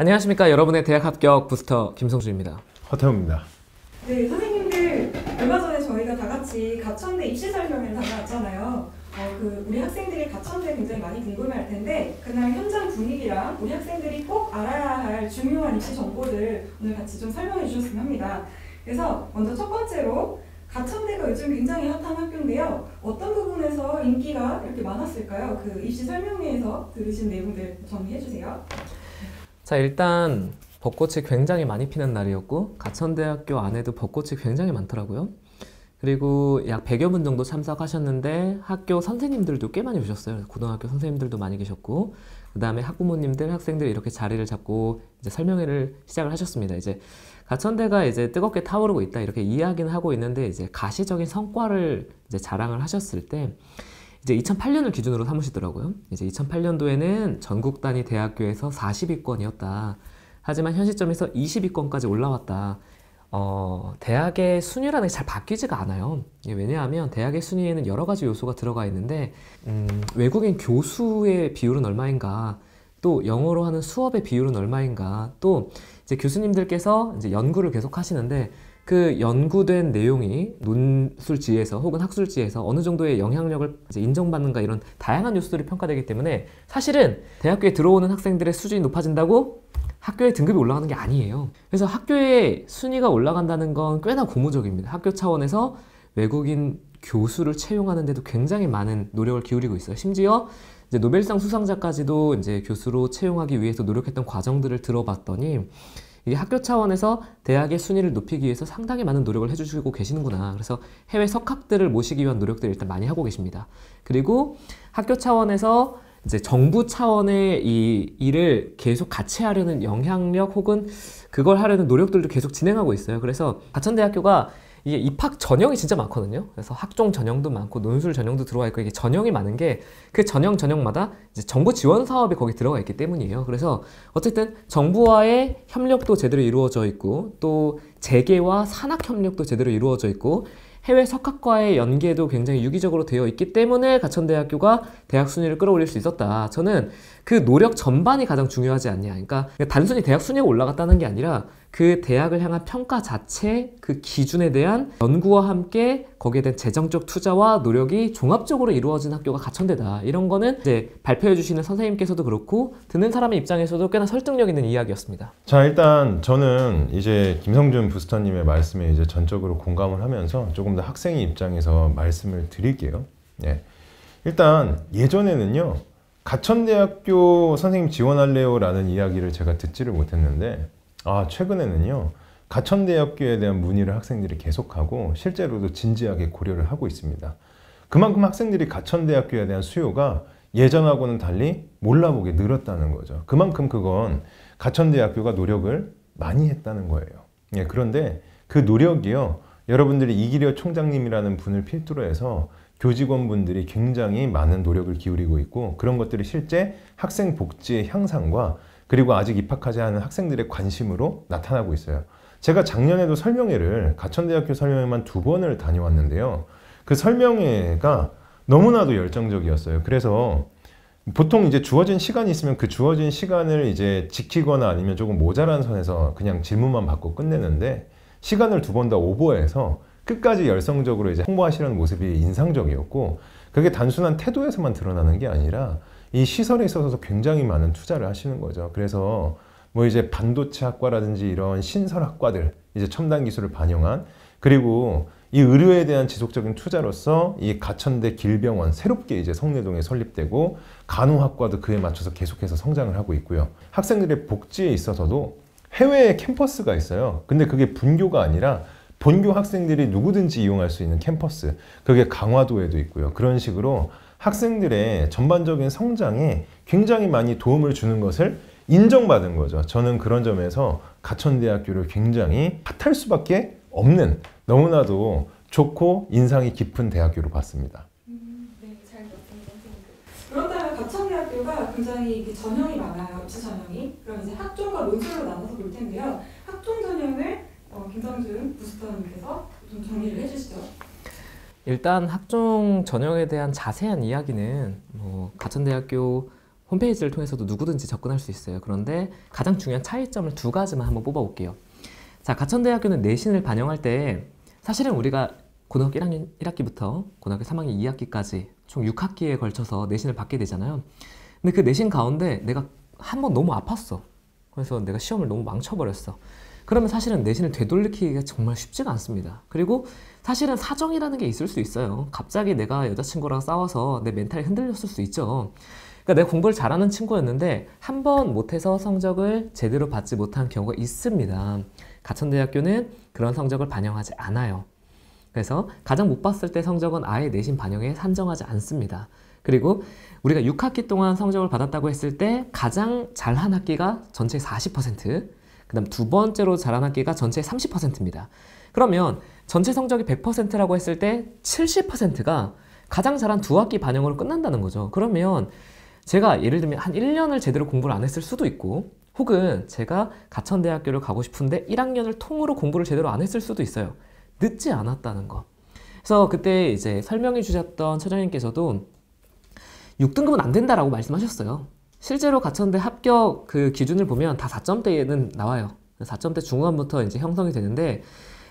안녕하십니까. 여러분의 대학 합격 부스터 김성주입니다. 허태웅입니다. 네, 선생님들 얼마 전에 저희가 다 같이 가천대 입시 설명회를 다녀왔잖아요. 우리 학생들이 가천대 굉장히 많이 궁금해할 텐데 그날 현장 분위기랑 우리 학생들이 꼭 알아야 할 중요한 입시 정보들 오늘 같이 좀 설명해 주셨으면 합니다. 그래서 먼저 첫 번째로 가천대가 요즘 굉장히 핫한 학교인데요. 어떤 부분에서 인기가 이렇게 많았을까요? 그 입시 설명회에서 들으신 내용들 정리해 주세요. 자, 일단 벚꽃이 굉장히 많이 피는 날이었고 가천대학교 안에도 벚꽃이 굉장히 많더라고요. 그리고 약 100여 분 정도 참석하셨는데 학교 선생님들도 꽤 많이 오셨어요. 고등학교 선생님들도 많이 계셨고 그 다음에 학부모님들, 학생들 이렇게 자리를 잡고 이제 설명회를 시작을 하셨습니다. 이제 가천대가 이제 뜨겁게 타오르고 있다 이렇게 이야기는 하고 있는데 이제 가시적인 성과를 이제 자랑을 하셨을 때 이제 2008년을 기준으로 삼으시더라고요. 이제 2008년도에는 전국 단위 대학교에서 40위권이었다. 하지만 현 시점에서 20위권까지 올라왔다. 대학의 순위라는 게 잘 바뀌지가 않아요. 왜냐하면 대학의 순위에는 여러 가지 요소가 들어가 있는데 외국인 교수의 비율은 얼마인가, 또 영어로 하는 수업의 비율은 얼마인가, 또 이제 교수님들께서 이제 연구를 계속 하시는데 그 연구된 내용이 논술지에서 혹은 학술지에서 어느 정도의 영향력을 이제 인정받는가 이런 다양한 요소들이 평가되기 때문에 사실은 대학교에 들어오는 학생들의 수준이 높아진다고 학교의 등급이 올라가는 게 아니에요. 그래서 학교의 순위가 올라간다는 건 꽤나 고무적입니다. 학교 차원에서 외국인 교수를 채용하는 데도 굉장히 많은 노력을 기울이고 있어요. 심지어 이제 노벨상 수상자까지도 이제 교수로 채용하기 위해서 노력했던 과정들을 들어봤더니 이게 학교 차원에서 대학의 순위를 높이기 위해서 상당히 많은 노력을 해주시고 계시는구나. 그래서 해외 석학들을 모시기 위한 노력들을 일단 많이 하고 계십니다. 그리고 학교 차원에서 이제 정부 차원의 이 일을 계속 같이 하려는 영향력 혹은 그걸 하려는 노력들도 계속 진행하고 있어요. 그래서 가천대학교가 이게 입학 전형이 진짜 많거든요. 그래서 학종 전형도 많고 논술 전형도 들어와 있고 이게 전형이 많은 게 그 전형마다 이제 정부 지원 사업이 거기 들어가 있기 때문이에요. 그래서 어쨌든 정부와의 협력도 제대로 이루어져 있고 또 재계와 산학 협력도 제대로 이루어져 있고 해외 석학과의 연계도 굉장히 유기적으로 되어 있기 때문에 가천대학교가 대학 순위를 끌어올릴 수 있었다. 저는 그 노력 전반이 가장 중요하지 않냐. 그러니까 단순히 대학 순위가 올라갔다는 게 아니라 그 대학을 향한 평가 자체, 그 기준에 대한 연구와 함께 거기에 대한 재정적 투자와 노력이 종합적으로 이루어진 학교가 가천대다. 이런 거는 이제 발표해 주시는 선생님께서도 그렇고 듣는 사람의 입장에서도 꽤나 설득력 있는 이야기였습니다. 자, 일단 저는 이제 김성준 부스터님의 말씀에 이제 전적으로 공감을 하면서 조금 더 학생의 입장에서 말씀을 드릴게요. 예. 일단 예전에는요, 가천대학교 선생님 지원할래요? 라는 이야기를 제가 듣지를 못했는데 최근에는요, 가천대학교에 대한 문의를 학생들이 계속하고 실제로도 진지하게 고려를 하고 있습니다. 그만큼 학생들이 가천대학교에 대한 수요가 예전하고는 달리 몰라보게 늘었다는 거죠. 그만큼 그건 가천대학교가 노력을 많이 했다는 거예요. 예, 그런데 그 노력이요, 여러분들이 이기려 총장님이라는 분을 필두로 해서 교직원분들이 굉장히 많은 노력을 기울이고 있고 그런 것들이 실제 학생 복지의 향상과 그리고 아직 입학하지 않은 학생들의 관심으로 나타나고 있어요. 제가 작년에도 설명회를 가천대학교 설명회만 2번을 다녀왔는데요. 그 설명회가 너무나도 열정적이었어요. 그래서 보통 이제 주어진 시간이 있으면 그 주어진 시간을 이제 지키거나 아니면 조금 모자란 선에서 그냥 질문만 받고 끝내는데 시간을 2번 다 오버해서 끝까지 열성적으로 이제 홍보하시려는 모습이 인상적이었고 그게 단순한 태도에서만 드러나는 게 아니라 이 시설에 있어서 굉장히 많은 투자를 하시는 거죠. 그래서 뭐 이제 반도체 학과라든지 이런 신설학과들 이제 첨단 기술을 반영한 그리고 이 의료에 대한 지속적인 투자로서 이 가천대 길병원 새롭게 이제 성내동에 설립되고 간호학과도 그에 맞춰서 계속해서 성장을 하고 있고요. 학생들의 복지에 있어서도 해외에 캠퍼스가 있어요. 근데 그게 분교가 아니라 본교 학생들이 누구든지 이용할 수 있는 캠퍼스, 그게 강화도에도 있고요. 그런 식으로 학생들의 전반적인 성장에 굉장히 많이 도움을 주는 것을 인정받은 거죠. 저는 그런 점에서 가천대학교를 굉장히 핫할 수밖에 없는 너무나도 좋고 인상이 깊은 대학교로 봤습니다. 네, 잘 들었습니다, 선생님들. 그렇다면 가천대학교가 굉장히 전형이 많아요, 입시 전형이. 그럼 이제 학종과 논술로 나눠서 볼 텐데요. 학종 전형을 김성준 부스터님께서 좀 정리를 해주시죠. 일단 학종 전형에 대한 자세한 이야기는 가천대학교 홈페이지를 통해서도 누구든지 접근할 수 있어요. 그런데 가장 중요한 차이점을 두 가지만 한번 뽑아볼게요. 자, 가천대학교는 내신을 반영할 때 사실은 우리가 고등학교 1학년 1학기부터 고등학교 3학년 2학기까지 총 6학기에 걸쳐서 내신을 받게 되잖아요. 근데 그 내신 가운데 내가 한 번 너무 아팠어. 그래서 내가 시험을 너무 망쳐버렸어. 그러면 사실은 내신을 되돌리기가 정말 쉽지가 않습니다. 그리고 사실은 사정이라는 게 있을 수 있어요. 갑자기 내가 여자친구랑 싸워서 내 멘탈이 흔들렸을 수 있죠. 그러니까 내가 공부를 잘하는 친구였는데 한 번 못해서 성적을 제대로 받지 못한 경우가 있습니다. 가천대학교는 그런 성적을 반영하지 않아요. 그래서 가장 못 봤을 때 성적은 아예 내신 반영에 산정하지 않습니다. 그리고 우리가 6학기 동안 성적을 받았다고 했을 때 가장 잘한 학기가 전체의 40%, 그 다음 두 번째로 잘한 학기가 전체의 30%입니다. 그러면 전체 성적이 100%라고 했을 때 70%가 가장 잘한 두 학기 반영으로 끝난다는 거죠. 그러면 제가 예를 들면 한 1년을 제대로 공부를 안 했을 수도 있고, 혹은 제가 가천대학교를 가고 싶은데 1학년을 통으로 공부를 제대로 안 했을 수도 있어요. 늦지 않았다는 거. 그래서 그때 이제 설명해 주셨던 처장님께서도 6등급은 안 된다라고 말씀하셨어요. 실제로 가천대 합격 그 기준을 보면 다 4점대는 나와요. 4점대 중후반부터 이제 형성이 되는데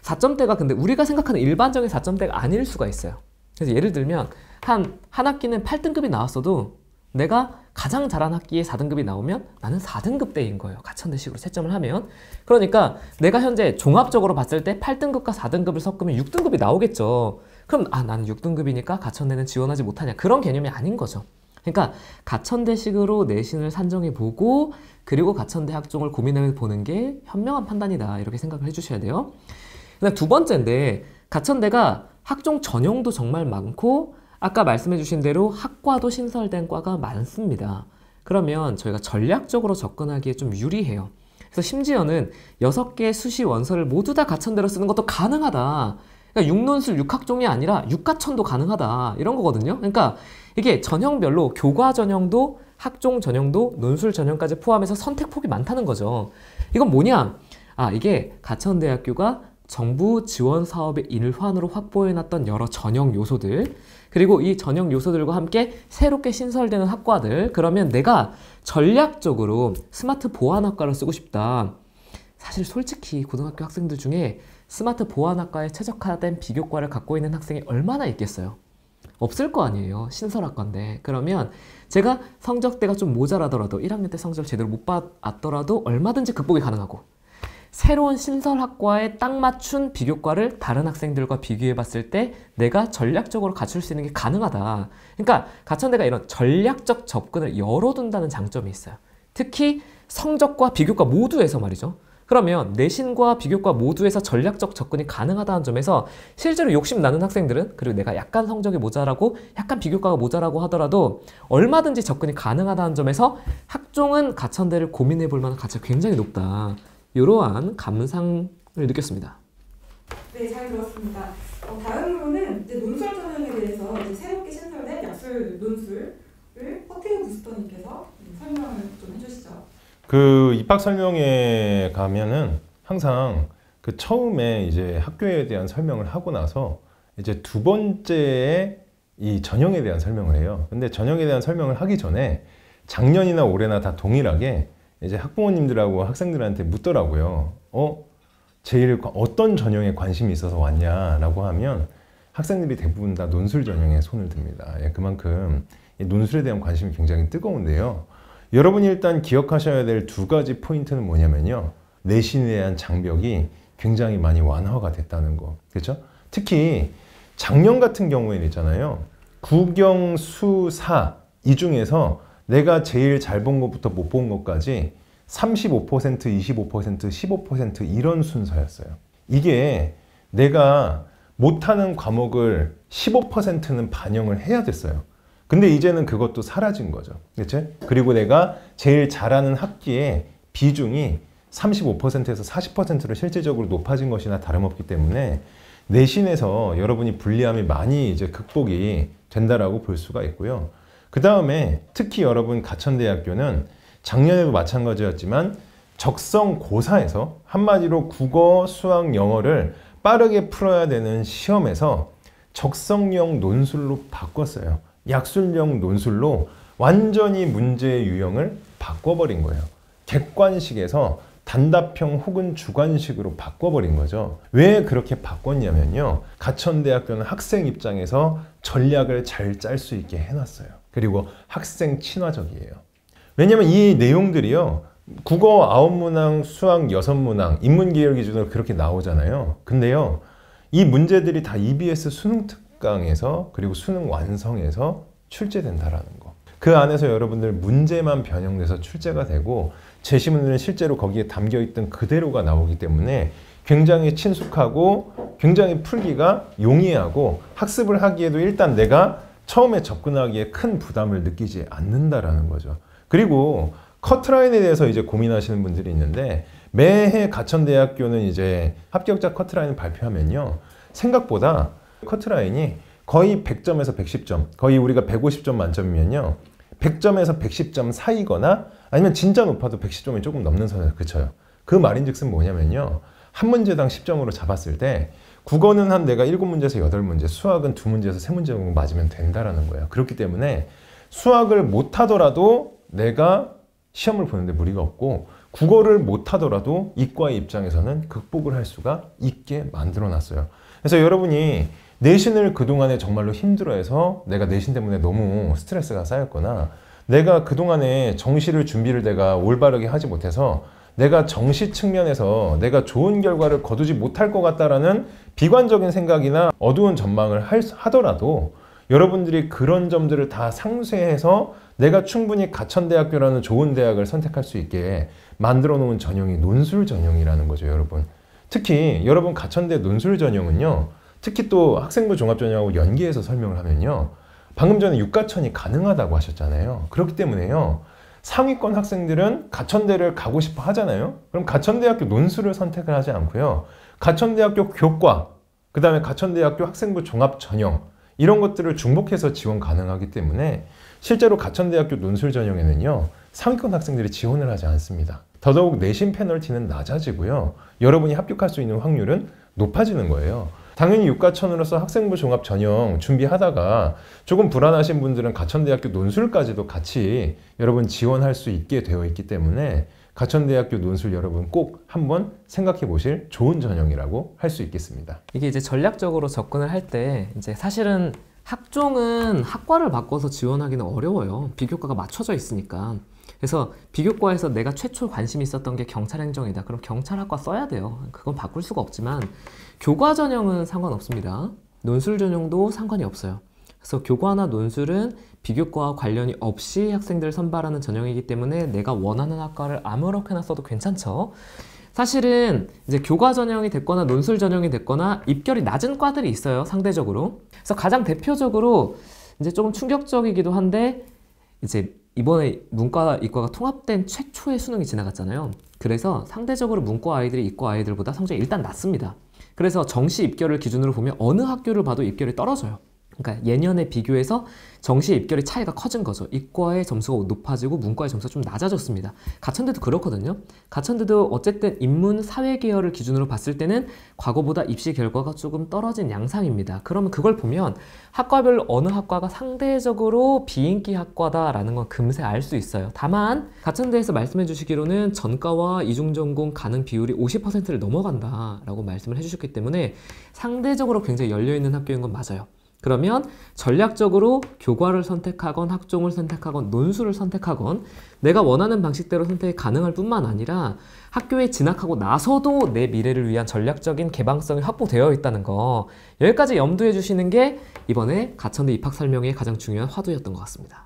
4점대가 근데 우리가 생각하는 일반적인 4점대가 아닐 수가 있어요. 그래서 예를 들면 한 학기는 8등급이 나왔어도 내가 가장 잘한 학기에 4등급이 나오면 나는 4등급대인 거예요. 가천대식으로 채점을 하면. 그러니까 내가 현재 종합적으로 봤을 때 8등급과 4등급을 섞으면 6등급이 나오겠죠. 그럼 나는 6등급이니까 가천대는 지원하지 못하냐. 그런 개념이 아닌 거죠. 그러니까 가천대식으로 내신을 산정해보고 그리고 가천대 학종을 고민해보는 게 현명한 판단이다. 이렇게 생각을 해주셔야 돼요. 그다음 두 번째인데 가천대가 학종 전형도 정말 많고 아까 말씀해주신 대로 학과도 신설된 과가 많습니다. 그러면 저희가 전략적으로 접근하기에 좀 유리해요. 그래서 심지어는 6개의 수시 원서를 모두 다 가천대로 쓰는 것도 가능하다. 그러니까 6논술 6학종이 아니라 6가천도 가능하다. 이런 거거든요. 그러니까 이게 전형별로 교과 전형도 학종 전형도 논술 전형까지 포함해서 선택폭이 많다는 거죠. 이건 뭐냐? 이게 가천대학교가 정부 지원 사업의 일환으로 확보해놨던 여러 전형 요소들, 그리고 이 전형 요소들과 함께 새롭게 신설되는 학과들. 그러면 내가 전략적으로 스마트 보안학과를 쓰고 싶다. 사실 솔직히 고등학교 학생들 중에 스마트 보안학과에 최적화된 비교과를 갖고 있는 학생이 얼마나 있겠어요? 없을 거 아니에요. 신설학과인데. 그러면 제가 성적대가 좀 모자라더라도 1학년 때 성적을 제대로 못 받았더라도 얼마든지 극복이 가능하고, 새로운 신설학과에 딱 맞춘 비교과를 다른 학생들과 비교해 봤을 때 내가 전략적으로 갖출 수 있는 게 가능하다. 그러니까 가천대가 이런 전략적 접근을 열어둔다는 장점이 있어요. 특히 성적과 비교과 모두에서 말이죠. 그러면 내신과 비교과 모두에서 전략적 접근이 가능하다는 점에서 실제로 욕심 나는 학생들은, 그리고 내가 약간 성적이 모자라고 약간 비교과가 모자라고 하더라도 얼마든지 접근이 가능하다는 점에서 학종은 가천대를 고민해 볼 만한 가치가 굉장히 높다. 이러한 감상을 느꼈습니다. 네, 잘 들었습니다. 다음으로는 이제 논술 전형에 대해서 이제 새롭게 신설된 약술 논술을 허태우 부스터님께서 설명을 좀 해주시죠. 그 입학 설명회 가면은 항상 그 처음에 이제 학교에 대한 설명을 하고 나서 이제 두 번째에 이 전형에 대한 설명을 해요. 근데 전형에 대한 설명을 하기 전에 작년이나 올해나 다 동일하게 이제 학부모님들하고 학생들한테 묻더라고요. 제일 어떤 전형에 관심이 있어서 왔냐라고 하면 학생들이 대부분 다 논술 전형에 손을 듭니다. 그만큼 이 논술에 대한 관심이 굉장히 뜨거운데요. 여러분이 일단 기억하셔야 될 두 가지 포인트는 뭐냐면요. 내신에 대한 장벽이 굉장히 많이 완화가 됐다는 거. 그렇죠? 특히 작년 같은 경우에는 있잖아요. 국영, 수, 사 이 중에서 내가 제일 잘 본 것부터 못 본 것까지 35%, 25%, 15% 이런 순서였어요. 이게 내가 못하는 과목을 15%는 반영을 해야 됐어요. 근데 이제는 그것도 사라진 거죠. 그렇죠? 그리고 내가 제일 잘하는 학기의 비중이 35%에서 40%로 실질적으로 높아진 것이나 다름없기 때문에 내신에서 여러분이 불리함이 많이 이제 극복이 된다라고 볼 수가 있고요. 그 다음에 특히 여러분 가천대학교는 작년에도 마찬가지였지만 적성고사에서 한마디로 국어, 수학, 영어를 빠르게 풀어야 되는 시험에서 적성형 논술로 바꿨어요. 약술형 논술로 완전히 문제의 유형을 바꿔버린 거예요. 객관식에서 단답형 혹은 주관식으로 바꿔버린 거죠. 왜 그렇게 바꿨냐면요. 가천대학교는 학생 입장에서 전략을 잘 짤 수 있게 해놨어요. 그리고 학생 친화적이에요. 왜냐면 이 내용들이요. 국어 9문항, 수학 6문항, 인문계열 기준으로 그렇게 나오잖아요. 근데요. 이 문제들이 다 EBS 수능 특강에서 그리고 수능 완성에서 출제된다라는 거. 그 안에서 여러분들 문제만 변형돼서 출제가 되고 제시문은 실제로 거기에 담겨있던 그대로가 나오기 때문에 굉장히 친숙하고 굉장히 풀기가 용이하고 학습을 하기에도 일단 내가 처음에 접근하기에 큰 부담을 느끼지 않는다라는 거죠. 그리고 커트라인에 대해서 이제 고민하시는 분들이 있는데 매해 가천대학교는 이제 합격자 커트라인을 발표하면요. 생각보다 커트라인이 거의 100점에서 110점, 거의 우리가 150점 만점이면요. 100점에서 110점 사이거나 아니면 진짜 높아도 110점이 조금 넘는 선에서 그쳐요. 그 말인즉슨 뭐냐면요. 한 문제당 10점으로 잡았을 때 국어는 한 내가 7문제에서 8문제, 수학은 2문제에서 3문제 정도 맞으면 된다라는 거예요. 그렇기 때문에 수학을 못하더라도 내가 시험을 보는데 무리가 없고 국어를 못하더라도 이과의 입장에서는 극복을 할 수가 있게 만들어놨어요. 그래서 여러분이 내신을 그동안에 정말로 힘들어해서 내가 내신 때문에 너무 스트레스가 쌓였거나 내가 그동안에 정시를 준비를 내가 올바르게 하지 못해서 내가 정시 측면에서 내가 좋은 결과를 거두지 못할 것 같다라는 비관적인 생각이나 어두운 전망을 하더라도 여러분들이 그런 점들을 다 상쇄해서 내가 충분히 가천대학교라는 좋은 대학을 선택할 수 있게 만들어 놓은 전형이 논술 전형이라는 거죠, 여러분. 특히 여러분 가천대 논술 전형은요. 특히 또 학생부 종합전형하고 연계해서 설명을 하면요. 방금 전에 육가천이 가능하다고 하셨잖아요. 그렇기 때문에요. 상위권 학생들은 가천대를 가고 싶어 하잖아요. 그럼 가천대학교 논술을 선택을 하지 않고요. 가천대학교 교과, 그 다음에 가천대학교 학생부 종합전형 이런 것들을 중복해서 지원 가능하기 때문에 실제로 가천대학교 논술 전형에는요. 상위권 학생들이 지원을 하지 않습니다. 더더욱 내신 페널티는 낮아지고요. 여러분이 합격할 수 있는 확률은 높아지는 거예요. 당연히 육가천으로서 학생부 종합 전형 준비하다가 조금 불안하신 분들은 가천대학교 논술까지도 같이 여러분 지원할 수 있게 되어 있기 때문에 가천대학교 논술 여러분 꼭 한번 생각해 보실 좋은 전형이라고 할 수 있겠습니다. 이게 이제 전략적으로 접근을 할 때 이제 사실은 학종은 학과를 바꿔서 지원하기는 어려워요. 비교과가 맞춰져 있으니까. 그래서 비교과에서 내가 최초 관심이 있었던 게 경찰행정이다. 그럼 경찰학과 써야 돼요. 그건 바꿀 수가 없지만 교과 전형은 상관없습니다. 논술 전형도 상관이 없어요. 그래서 교과나 논술은 비교과와 관련이 없이 학생들을 선발하는 전형이기 때문에 내가 원하는 학과를 아무렇게나 써도 괜찮죠. 사실은 이제 교과 전형이 됐거나 논술 전형이 됐거나 입결이 낮은 과들이 있어요, 상대적으로. 그래서 가장 대표적으로 이제 조금 충격적이기도 한데 이제 이번에 문과, 이과가 통합된 최초의 수능이 지나갔잖아요. 그래서 상대적으로 문과 아이들이 이과 아이들보다 성적이 일단 낮습니다. 그래서 정시 입결을 기준으로 보면 어느 학교를 봐도 입결이 떨어져요. 그러니까 예년에 비교해서 정시 입결의 차이가 커진 거죠. 이과의 점수가 높아지고 문과의 점수가 좀 낮아졌습니다. 가천대도 그렇거든요. 가천대도 어쨌든 인문 사회 계열을 기준으로 봤을 때는 과거보다 입시 결과가 조금 떨어진 양상입니다. 그러면 그걸 보면 학과별로 어느 학과가 상대적으로 비인기 학과다라는 건 금세 알 수 있어요. 다만 가천대에서 말씀해 주시기로는 전과와 이중전공 가능 비율이 50%를 넘어간다라고 말씀을 해주셨기 때문에 상대적으로 굉장히 열려있는 학교인 건 맞아요. 그러면 전략적으로 교과를 선택하건 학종을 선택하건 논술을 선택하건 내가 원하는 방식대로 선택이 가능할 뿐만 아니라 학교에 진학하고 나서도 내 미래를 위한 전략적인 개방성이 확보되어 있다는 거, 여기까지 염두해 주시는 게 이번에 가천대 입학 설명회의 가장 중요한 화두였던 것 같습니다.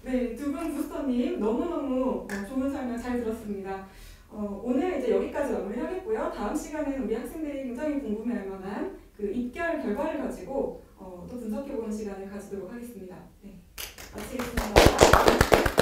네, 두 분 부스터님 너무너무 좋은 설명 잘 들었습니다. 오늘 이제 여기까지 마무리하겠고요. 다음 시간은 우리 학생들이 굉장히 궁금해할 만한 그 입결 결과를 가지고 또 분석해보는 시간을 가지도록 하겠습니다. 네, 마치겠습니다.